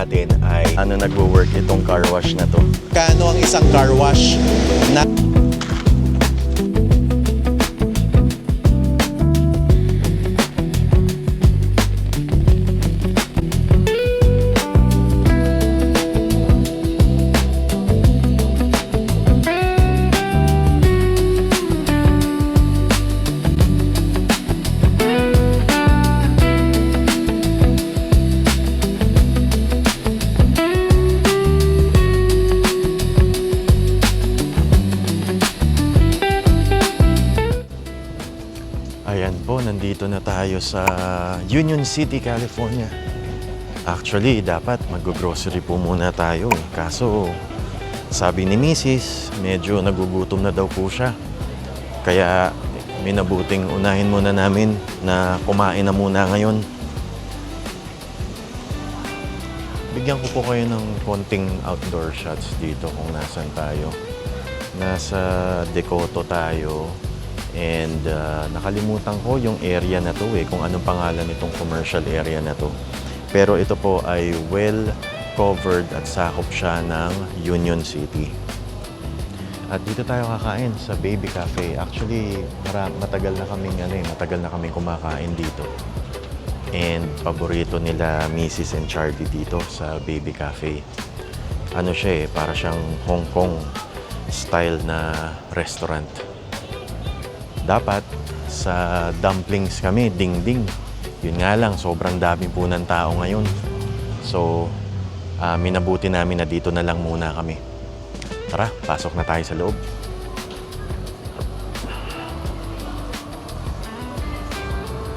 natin ay ano nagwo-work itong car wash na to. Kano ang isang car wash na Ayan po, nandito na tayo sa Union City, California. Actually, dapat mag-grocery po muna tayo. Kaso, sabi ni Mrs., medyo nagugutom na daw po siya. Kaya, minabuting unahin muna namin na kumain na muna ngayon. Bigyan ko po kayo ng konting outdoor shots dito kung nasan tayo. Nasa Decoto tayo. And nakalimutan ko yung area na to kung anong pangalan nitong commercial area na to. Pero ito po ay well covered at sakop siya ng Union City. At dito tayo kakain sa Baby Cafe. Actually, matagal na kaming kumakain dito. And paborito nila Mrs. and Charlie dito sa Baby Cafe. Ano siya para siyang Hong Kong style na restaurant. Dapat sa dumplings kami, ding-ding. Yun nga lang, sobrang dami po ng tao ngayon. So, minabuti namin na dito na lang muna kami. Tara, pasok na tayo sa loob.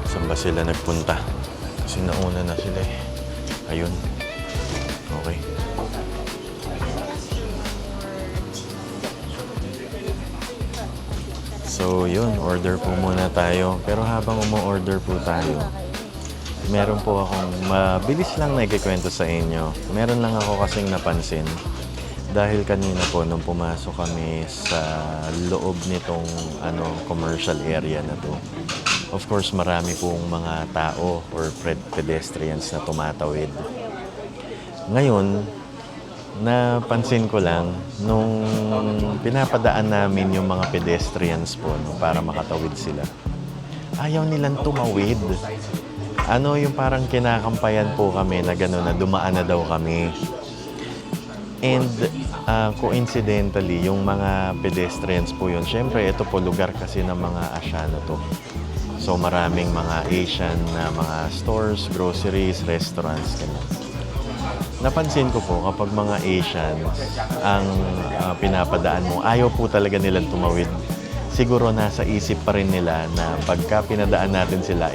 Saan ba sila nagpunta? Kasi nauna na sila Ayun. Okay. So yun, order po muna tayo. Pero habang umu-order po tayo, meron po akong mabilis lang na ikikwento sa inyo. Meron lang ako kasing napansin. Dahil kanina po nung pumasok kami sa loob nitong commercial area na to. Of course, marami pong mga tao or pedestrians na tumatawid. Ngayon, napansin ko lang nung pinapadaan namin yung mga pedestrians po para makatawid sila. Ayaw nilang tumawid. Yung parang kinakampayan po kami na gano'n na dumaan na daw kami. And coincidentally, yung mga pedestrians po yun, syempre ito po lugar kasi ng mga Asiano to. So maraming mga Asian na mga stores, groceries, restaurants, ganyan. Napansin ko po kapag mga Asians ang pinapadaan mo, ayaw po talaga nilang tumawid. Siguro nasa isip pa rin nila na pagka pinadaan natin sila,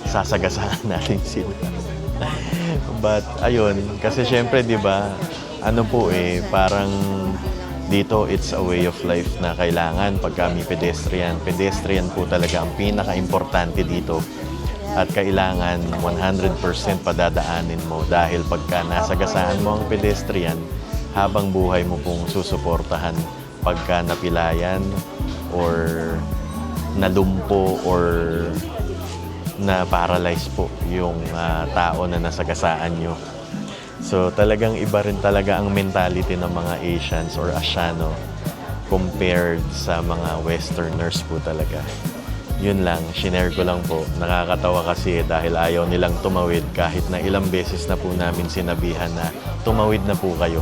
sasagasaan natin sila. But ayun, kasi syempre 'di ba, parang dito it's a way of life na kailangan pagka may pedestrian po talaga ang pinaka-importante dito. At kailangan 100% padadaanin mo dahil pagka nasagasaan mo ang pedestrian, habang buhay mo pong susuportahan pagka napilayan or nalumpo or na-paralyze po yung tao na nasagasaan nyo. So talagang iba rin talaga ang mentality ng mga Asians or Asiano compared sa mga Westerners po talaga. Yun lang, shinare ko lang po. Nakakatawa kasi dahil ayaw nilang tumawid kahit na ilang beses na po namin sinabihan na tumawid na po kayo.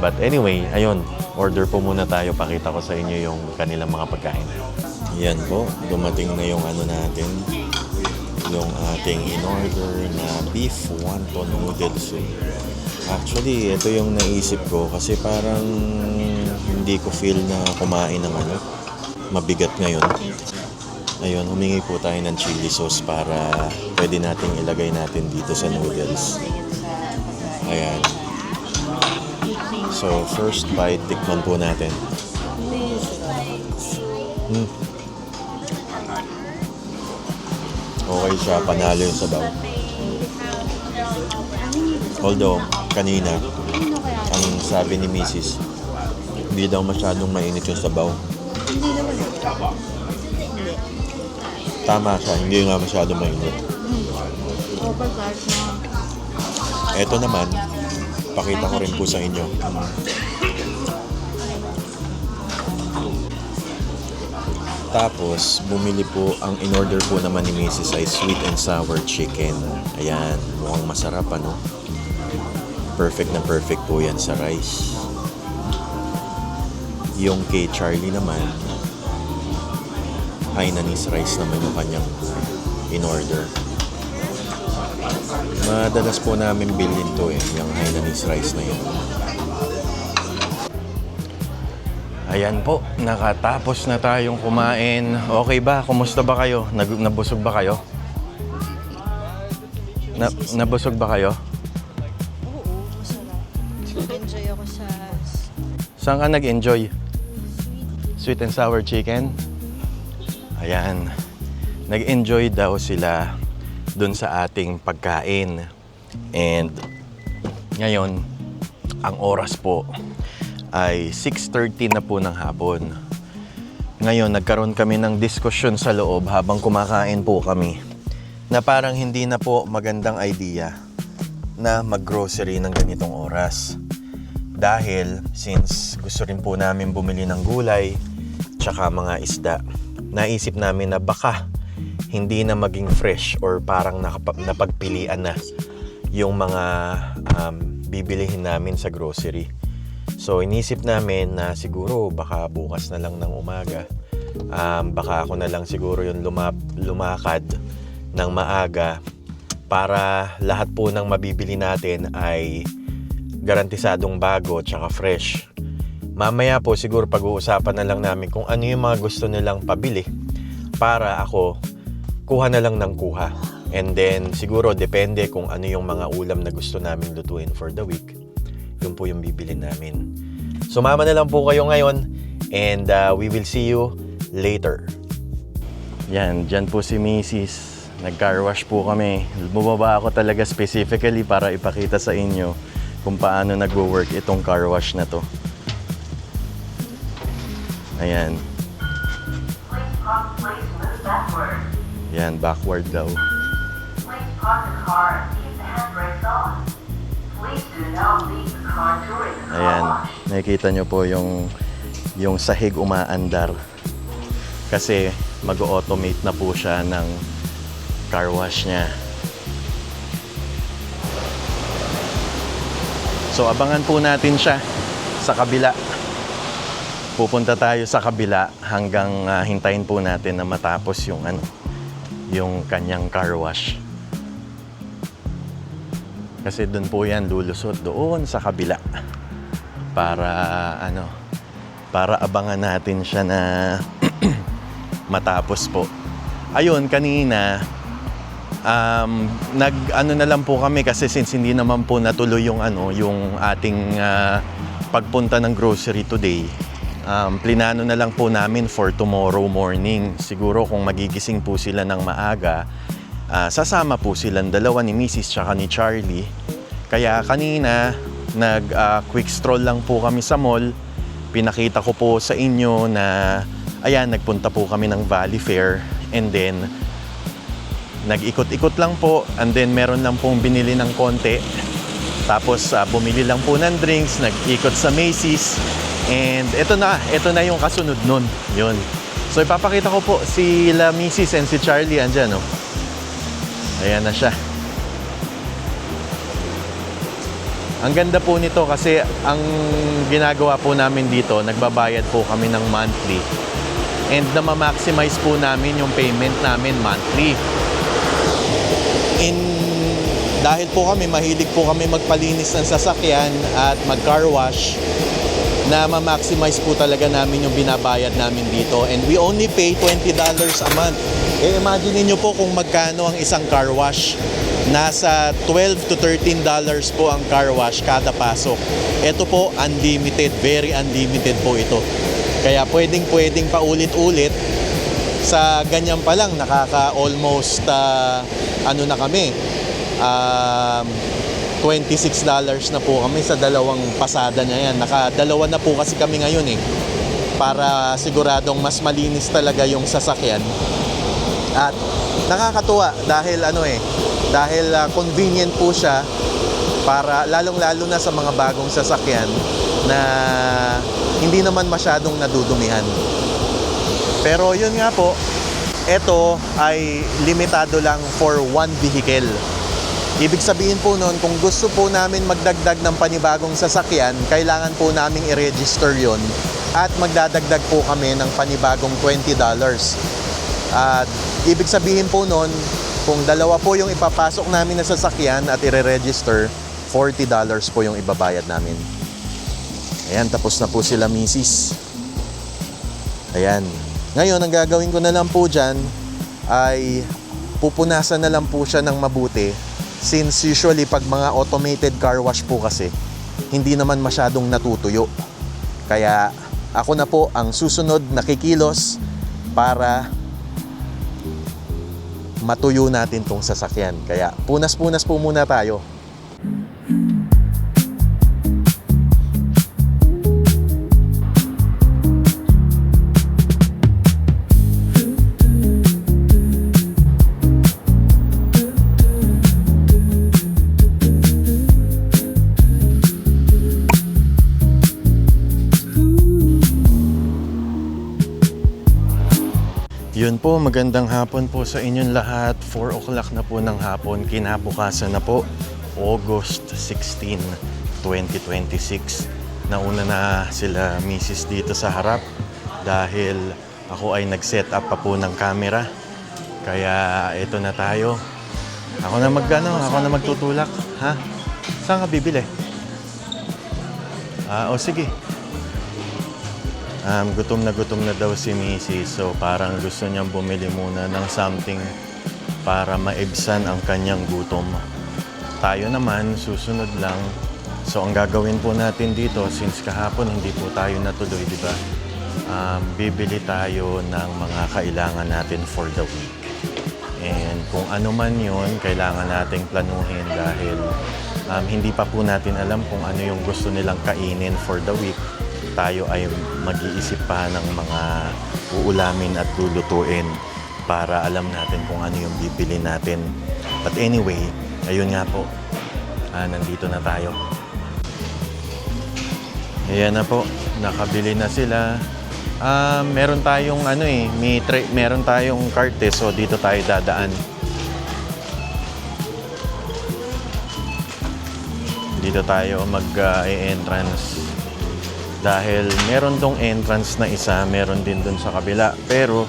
But anyway, ayun, order po muna tayo. Pakita ko sa inyo yung kanilang mga pagkain. Yan po, dumating na yung natin. Yung ating in-order na beef wonton noodle soup. Actually, ito yung naisip ko kasi parang hindi ko feel na kumain ng mabigat ngayon. Ayun, humingi po tayo ng chili sauce para pwede nating ilagay natin dito sa noodles. Ayan. So, first bite, tikman po natin. Okay siya, panalo yung sabaw. Although, kanina, ang sabi ni Mrs., hindi daw masyadong mainit yung sabaw. Hindi naman. Tama siya, hindi nga masyadong mainit. Ito naman, pakita ko rin po sa inyo. Tapos, bumili po, ang in-order po naman ni Mrs. ay sweet and sour chicken. Ayan, mukhang masarap ano. Perfect na perfect po yan sa rice. Yung kay Charlie naman, Hainanese rice naman yung kanyang in-order. Madalas po namin bilhin to yung Hainanese rice na yun. Ayan po, nakatapos na tayong kumain. Okay ba? Kumusta ba kayo? Nabusog ba kayo? Nabusog ba kayo? Oo, masarap. Nag-enjoy ako sa Saan ka nag-enjoy? Sweet and sour chicken? Ayan. Nag-enjoy daw sila dun sa ating pagkain. And ngayon, ang oras po ay 6:30 na po ng hapon. Ngayon, nagkaroon kami ng diskusyon sa loob habang kumakain po kami na parang hindi na po magandang idea na mag-grocery ng ganitong oras. Dahil since gusto rin po namin bumili ng gulay tsaka mga isda, naisip namin na baka hindi na maging fresh or parang napagpilian na yung mga bibilihin namin sa grocery. So, inisip namin na siguro baka bukas na lang ng umaga. Baka ako na lang siguro yung lumakad ng maaga para lahat po ng mabibili natin ay garantisadong bago tsaka fresh. Mamaya po siguro pag-uusapan na lang namin kung ano yung mga gusto nilang pabili para ako kuha na lang ng kuha. And then siguro depende kung ano yung mga ulam na gusto namin lutuin for the week. Yun po yung bibili namin. Sumama na lang po kayo ngayon and we will see you later. Yan, dyan po si Mrs. Nag-car wash po kami. Bumaba ako talaga specifically para ipakita sa inyo kung paano nagwo-work itong car wash na to. Ayan. Yan, backward daw. Please park the car and keep the handbrakes on. Please do not leave the car during the car Ayan, wash. nakikita nyo po yung sahig umaandar. Kasi mag-automate na po siya ng car wash niya. So abangan po natin siya sa kabila. Pupunta tayo sa kabila hanggang hintayin po natin na matapos yung kanyang car wash. Kasi doon po yan lulusot doon sa kabila para abangan natin siya na matapos po. Ayun, kanina na lang po kami kasi since hindi naman po natuloy yung ating pagpunta ng grocery today. Plinano na lang po namin for tomorrow morning. Siguro kung magigising po sila ng maaga, sasama po silang dalawa ni Mrs. tsaka ni Charlie. Kaya kanina, quick stroll lang po kami sa mall. Pinakita ko po sa inyo na, ayan, nagpunta po kami ng Valley Fair. And then, nag-ikot-ikot lang po. And then, meron lang pong binili ng konti. Tapos, bumili lang po ng drinks. Nag-ikot sa Macy's. And ito na yung kasunod nun. Yun. So, ipapakita ko po sila Mrs. and si Charlie. Andyan, oh. Ayan na siya. Ang ganda po nito kasi ang ginagawa po namin dito, nagbabayad po kami ng monthly. And na-maximize po namin yung payment namin monthly. Dahil po mahilig po kami magpalinis ng sasakyan at mag-car wash, na ma-maximize po talaga namin yung binabayad namin dito. And we only pay $20 a month. Imagine niyo po kung magkano ang isang car wash. Nasa $12 to $13 po ang car wash kada pasok. Ito po, unlimited. Very unlimited po ito. Kaya pwedeng paulit-ulit. Sa ganyan pa lang, nakaka-almost, na kami, $26 na po kami sa dalawang pasada niya yan. Nakadalawa na po kasi kami ngayon para siguradong mas malinis talaga yung sasakyan. At nakakatuwa dahil dahil convenient po siya para lalong-lalo na sa mga bagong sasakyan na hindi naman masyadong nadudumihan. Pero yun nga po, ito ay limitado lang for one vehicle. Ibig sabihin po noon, kung gusto po namin magdagdag ng panibagong sasakyan, kailangan po naming i-register yon at magdadagdag po kami ng panibagong $20. At ibig sabihin po noon, kung dalawa po yung ipapasok namin na sasakyan at i-register, $40 po yung ibabayad namin. Ayan, tapos na po sila, misis. Ayan. Ngayon, ang gagawin ko na lang po dyan ay pupunasan na lang po siya ng mabuti. Since usually pag mga automated car wash po kasi, hindi naman masyadong natutuyo. Kaya ako na po ang susunod na kikilos para matuyo natin tong sasakyan. Kaya punas-punas po muna tayo. Yun po, magandang hapon po sa inyong lahat. 4 o'clock na po ng hapon, kinabukasan na po, August 16, 2026. Nauna na sila misis dito sa harap dahil ako ay nag-set up pa po ng camera. Kaya ito na tayo. Ako na magtutulak. Ha? Saan ka bibili? O sige. Gutom na daw si Mrs. So parang gusto niyang bumili muna ng something para maibsan ang kanyang gutom. Tayo naman, susunod lang. So ang gagawin po natin dito, since kahapon hindi po tayo natuloy, di ba? Bibili tayo ng mga kailangan natin for the week. And kung ano man yun, kailangan nating planuhin dahil hindi pa po natin alam kung ano yung gusto nilang kainin for the week. Tayo ay mag-iisip pa ng mga uulamin at lulutuin para alam natin kung ano yung bibili natin. But anyway, ayun nga po, nandito na tayo. Ayan na po, nakabili na sila. Meron tayong meron tayong cart so dito tayo dadaan. Dito tayo mag-entrance. Dahil meron tong entrance na isa, meron din dun sa kabila. Pero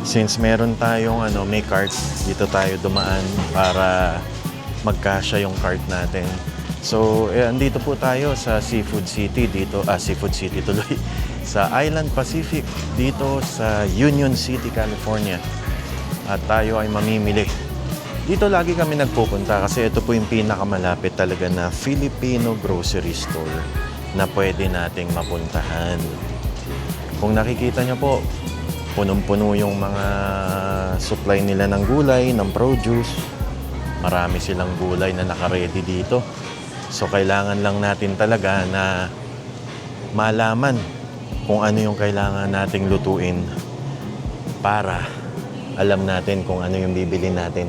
since meron tayong may cart, dito tayo dumaan para magkasya yung cart natin. So, andito po tayo sa Seafood City dito, Seafood City tuloy, sa Island Pacific dito sa Union City, California. At tayo ay mamimili. Dito lagi kami nagpupunta kasi ito po yung pinakamalapit talaga na Filipino grocery store na pwede nating mapuntahan. Kung nakikita nyo po, punong-puno yung mga supply nila ng gulay, ng produce. Marami silang gulay na naka-ready dito. So, kailangan lang natin talaga na malaman kung ano yung kailangan nating lutuin para alam natin kung ano yung bibili natin.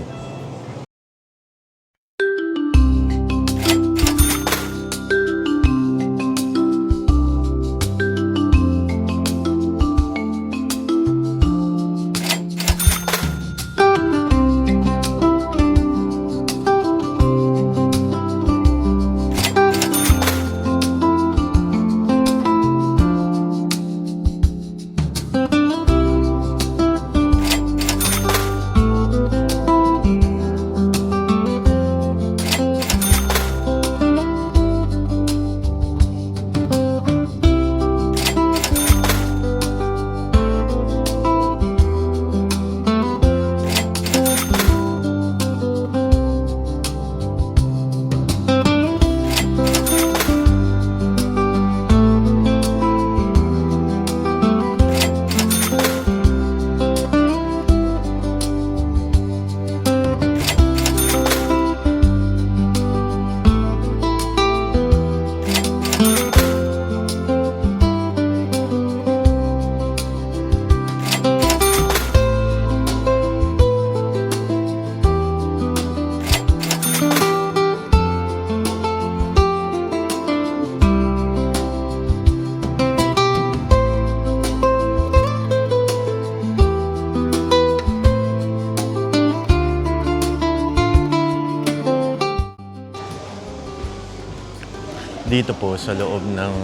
dito po sa loob ng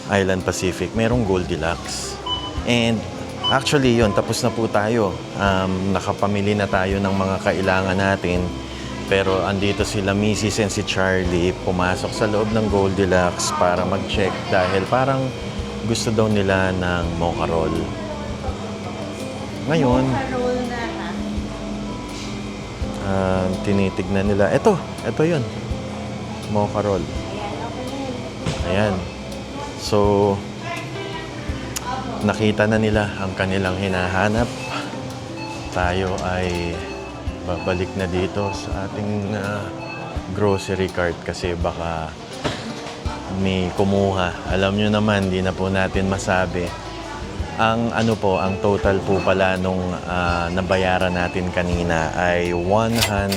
Island Pacific, merong Goldilocks. And actually yun, tapos na po tayo. Nakapamili na tayo ng mga kailangan natin. Pero andito sila Mrs. and si Charlie, pumasok sa loob ng Goldilocks para mag-check dahil parang gusto daw nila ng mocha roll. Ngayon, Roll na ha. tinitignan nila. Ito yun. Mocha roll. Ayan. So, nakita na nila ang kanilang hinahanap. Tayo ay babalik na dito sa ating grocery cart kasi baka may kumuha. Alam nyo naman, di na po natin masabi. Ang total po pala nung nabayaran natin kanina ay $103.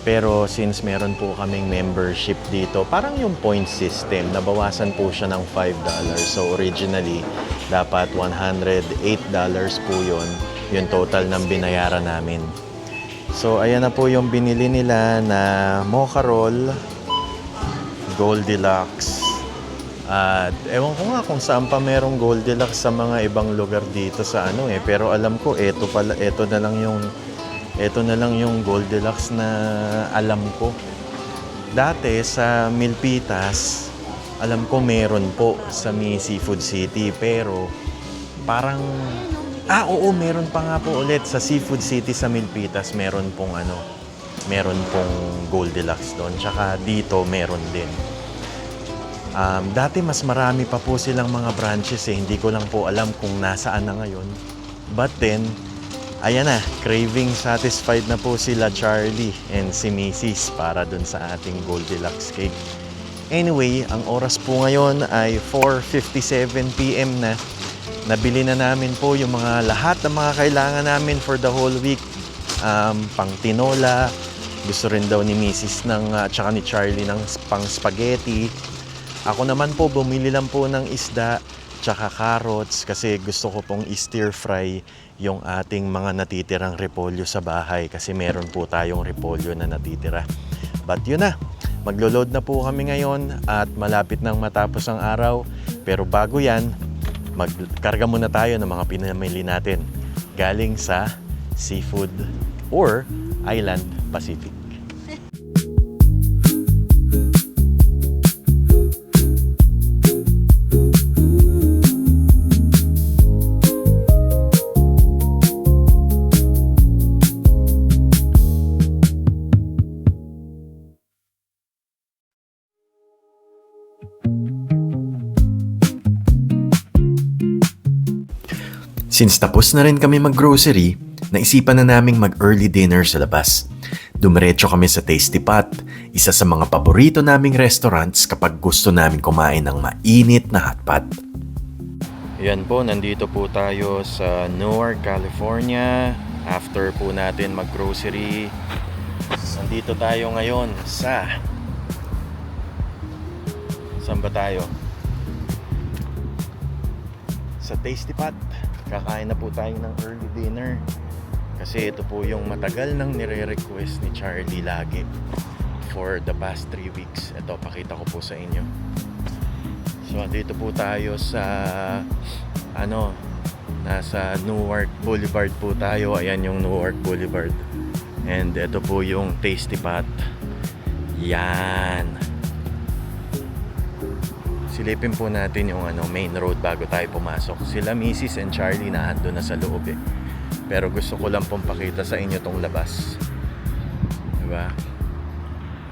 Pero since meron po kaming membership dito, parang yung point system, nabawasan po siya ng $5. So originally, dapat $108 po yun, yung total ng binayaran namin. So ayan na po yung binili nila na mocha roll, Goldilocks. At ewan ko nga kung saan pa merong Goldilocks sa mga ibang lugar dito sa pero alam ko ito na lang yung Goldilocks na alam ko. Dati sa Milpitas, alam ko meron po sa May Seafood City, pero parang oo, meron pa nga po ulit sa Seafood City sa Milpitas, meron pong Goldilocks doon. Tsaka dito meron din. Dati mas marami pa po silang mga branches hindi ko lang po alam kung nasaan na ngayon. But then, ayan na, craving satisfied na po sila Charlie and si Mrs. para dun sa ating Goldilocks cake. Anyway, ang oras po ngayon ay 4:57 PM na. Nabili na namin po yung lahat ng mga kailangan namin for the whole week. Pang tinola, gusto rin daw ni Mrs. tsaka ni Charlie ng pang spaghetti. Ako naman po, bumili lang po ng isda tsaka carrots kasi gusto ko pong i-stir fry yung ating mga natitirang repolyo sa bahay kasi meron po tayong repolyo na natitira. But yun na, maglo-load na po kami ngayon at malapit nang matapos ang araw. Pero bago yan, magkarga muna tayo ng mga pinamili natin galing sa Seafood or Island Pacific. Since tapos na rin kami mag-grocery, naisipan na naming mag-early dinner sa labas. Dumiretso kami sa Tasty Pot, isa sa mga paborito naming restaurants kapag gusto namin kumain ng mainit na hotpot. Yan po, nandito po tayo sa Newark, California. After po natin mag-grocery, nandito tayo ngayon sa... Saan ba tayo? Sa Tasty Pot. Kakain na po tayo ng early dinner. Kasi ito po yung matagal nang nire-request ni Charlie lagi for the past 3 weeks. Ito, pakita ko po sa inyo. So, dito po tayo sa nasa Newark Boulevard po tayo. Ayan yung Newark Boulevard. And ito po yung Tasty Pot. Yan. Silipin po natin yung main road bago tayo pumasok. Sila Mrs. and Charlie na ando na sa loob Pero gusto ko lang pong pakita sa inyo tong labas. Diba?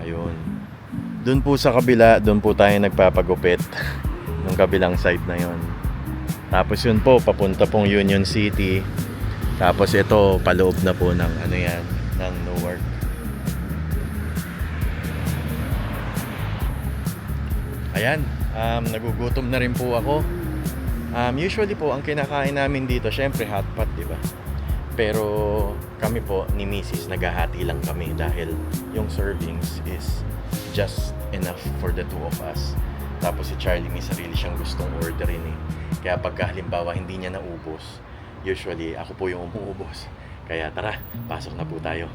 Ayun. Doon po sa kabila, doon po tayo nagpapagupit. Nung kabilang side na yon. Tapos yun po, papunta pong Union City. Tapos ito, paloob na po ng ng Newark. Ayan. Nagugutom na rin po ako. Usually po, ang kinakain namin dito, syempre hotpot, di ba? Pero kami po, ni Mrs. naghahati lang kami dahil yung servings is just enough for the two of us. Tapos si Charlie, may sarili siyang gustong orderin Kaya pagka halimbawa hindi niya naubos, usually ako po yung umuubos. Kaya tara, pasok na po tayo.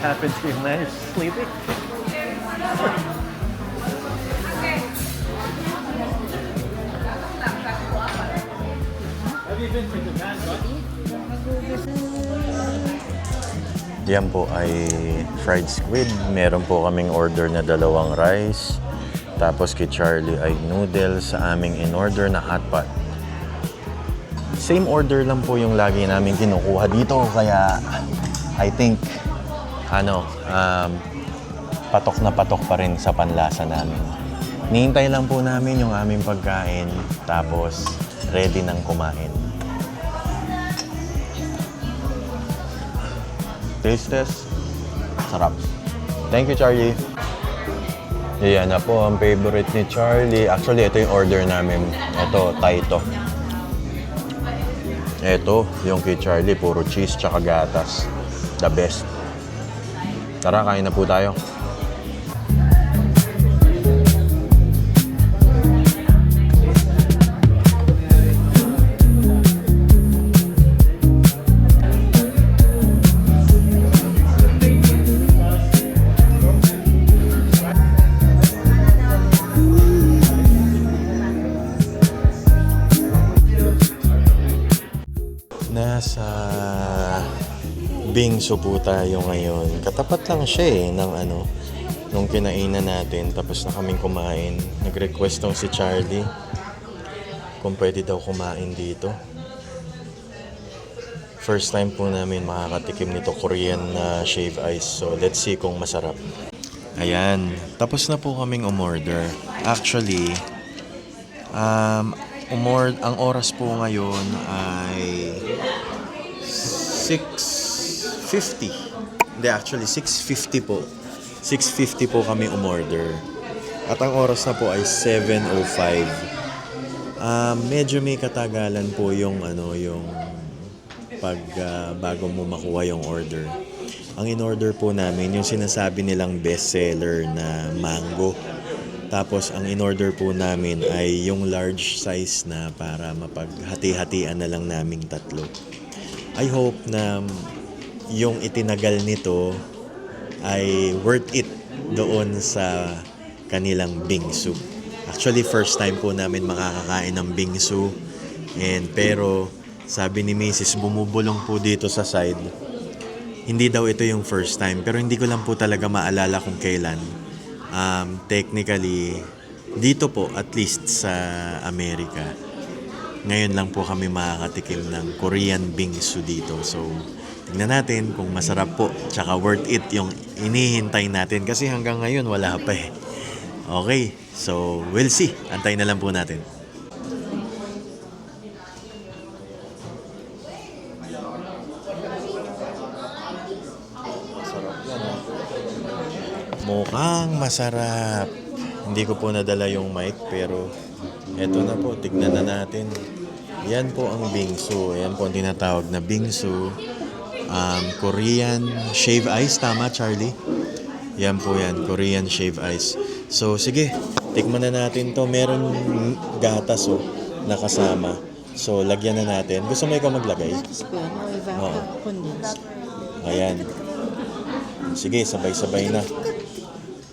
happened to you, man? You're sleeping? Yan po ay fried squid. Meron po kaming order na 2 rice. Tapos kay Charlie ay noodles sa aming in-order na hot pot. Same order lang po yung lagi namin kinukuha dito. Kaya I think patok na patok pa rin sa panlasa namin. Nihintay lang po namin yung aming pagkain. Tapos ready nang kumain. Taste test. Sarap. Thank you, Charlie. Yan na po ang favorite ni Charlie. Actually, ito yung order namin. Ito, Taito. Ito, yung kay Charlie, puro cheese tsaka gatas. The best. Tara, kain na po tayo. Nasa Bingsu po tayo ngayon. Katapat lang siya nung kinainan natin. Tapos na kaming kumain. Nag-request tong si Charlie kung pwede daw kumain dito. First time po namin makakatikim nito, Korean na shave ice. So let's see kung masarap. Ayan, tapos na po kaming umorder. Actually, ang oras po ngayon ay 6:50. Hindi, actually 6:50 po. 6:50 po kami umorder. At ang oras na po ay 7:05. Medyo may katagalan po yung bago mo makuha yung order. Ang in-order po namin yung sinasabi nilang bestseller na mango. Tapos ang in-order po namin ay yung large size na para mapaghati-hatian na lang naming 3. I hope na yung itinagal nito ay worth it doon sa kanilang bingsu. Actually, first time po namin makakakain ng bingsu. Pero sabi ni Mrs. bumubulong po dito sa side. Hindi daw ito yung first time. Pero hindi ko lang po talaga maalala kung kailan. Technically, dito po, at least sa Amerika, ngayon lang po kami makakatikim ng Korean bingsu dito. So, tingnan natin kung masarap po, tsaka worth it yung inihintay natin. Kasi hanggang ngayon, wala pa eh. Okay, so we'll see. Antayin na lang po natin. Mukhang masarap. Hindi ko po nadala yung mic, pero eto na po, tignan na natin. Yan po ang bingsu. Yan po ang tinatawag na bingsu. Korean shave ice, tama Charlie? Yan po yan, Korean shave ice. So sige, tikman na natin to. Meron gatas na kasama. So lagyan na natin. Gusto mo ikaw maglagay? Gatas po yan. O evaporate condensed. Ayan. Sige, sabay-sabay na.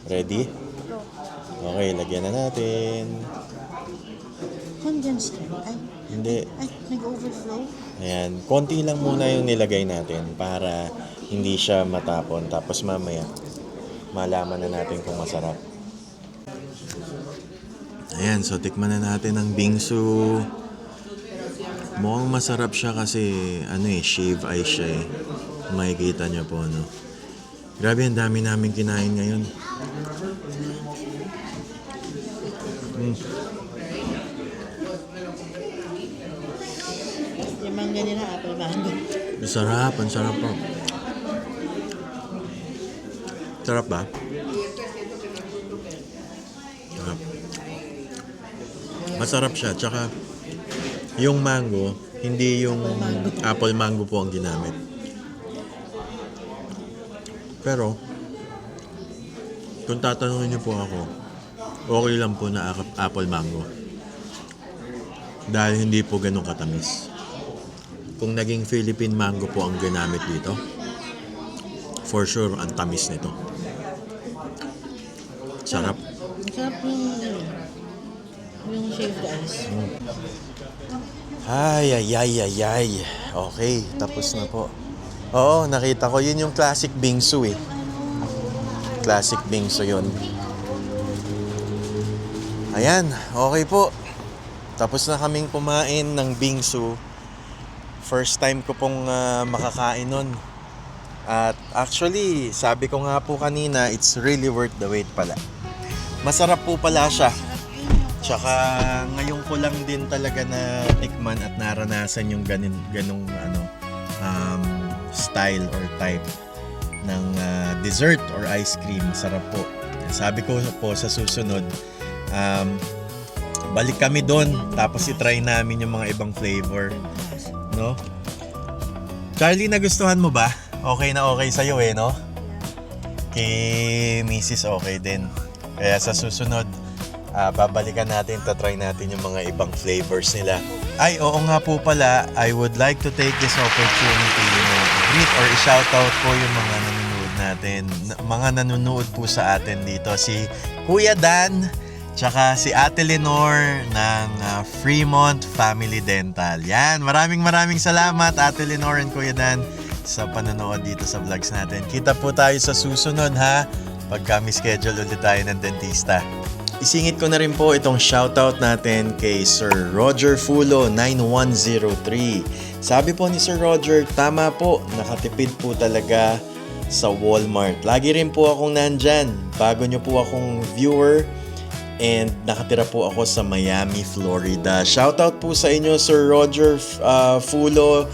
Ready? Okay, lagyan na natin. Condensed yan. Hindi. Ay, nag-overflow. Ayan. Konti lang muna yung nilagay natin para hindi siya matapon. Tapos mamaya, malaman na natin kung masarap. Ayan, so tikman na natin ang bingsu. Mukhang masarap siya kasi shave ice siya eh. Makikita niyo po, Grabe, ang dami namin kinain ngayon. Yung mangga nila, apple mango. Masarap, ang sarap po. Sarap ba? Sarap. Masarap siya, tsaka yung mango, hindi yung apple mango po ang ginamit. Pero, kung tatanungin niyo po ako, okay lang po na apple mango. Dahil hindi po ganun katamis. Kung naging Philippine mango po ang ginamit dito, For sure, ang tamis nito. Sarap. Ang sarap yung shaved ice. Ay. Okay, tapos na po. Oo, nakita ko. Yun yung classic bingsu eh. Classic bingsu yun. Ayan, okay po. Tapos na kaming kumain ng bingsu. First time ko pong makakain nun. At actually, sabi ko nga po kanina, it's really worth the wait pala. Masarap po pala siya. Tsaka ngayon ko lang din talaga na tikman at naranasan yung ganung style or type ng dessert or ice cream. Masarap po. Sabi ko po sa susunod, balik kami doon tapos i-try namin yung mga ibang flavor. No? Charlie, nagustuhan mo ba? Okay na okay sa'yo eh, no? Kay Mrs. okay din. Kaya sa susunod, babalikan natin, tatry natin yung mga ibang flavors nila. Ay, oo nga po pala, I would like to take this opportunity to greet or i-shoutout po yung mga nanonood natin. Mga nanonood po sa atin dito. Si Kuya Dan, tsaka si Ate Lenore ng Fremont Family Dental. Yan, maraming salamat Ate Lenore and Kuya Dan sa panonood dito sa vlogs natin. Kita po tayo sa susunod ha, pagka may schedule ulit tayo ng dentista. Isingit ko na rin po itong shoutout natin kay Sir Roger Fulo 9103. Sabi po ni Sir Roger, tama po, nakatipid po talaga sa Walmart. Lagi rin po akong nandyan. Bago nyo po akong viewer and nakatira po ako sa Miami, Florida. Shoutout po sa inyo Sir Roger Fulo.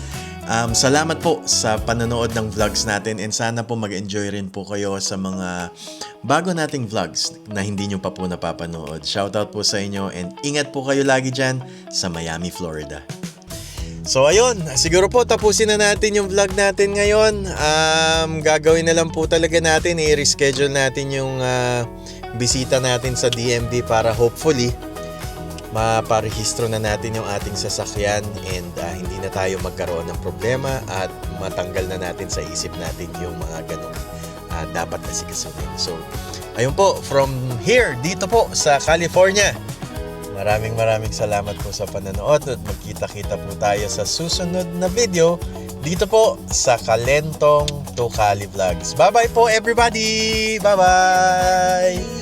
Salamat po sa panonood ng vlogs natin and sana po mag-enjoy rin po kayo sa mga bago nating vlogs na hindi nyo pa po napapanood. Shoutout po sa inyo and ingat po kayo lagi dyan sa Miami, Florida. So ayun, siguro po tapusin na natin yung vlog natin ngayon. Gagawin na lang po talaga natin, i-reschedule natin yung bisita natin sa DMV para hopefully maparehistro na natin yung ating sasakyan and hindi na tayo magkaroon ng problema at matanggal na natin sa isip natin yung mga ganong dapat na sikasunin. So, ayun po, from here, dito po sa California, maraming salamat po sa panonood at magkita-kita po tayo sa susunod na video dito po sa Kalentong to Cali Vlogs. Bye-bye po everybody! Bye-bye!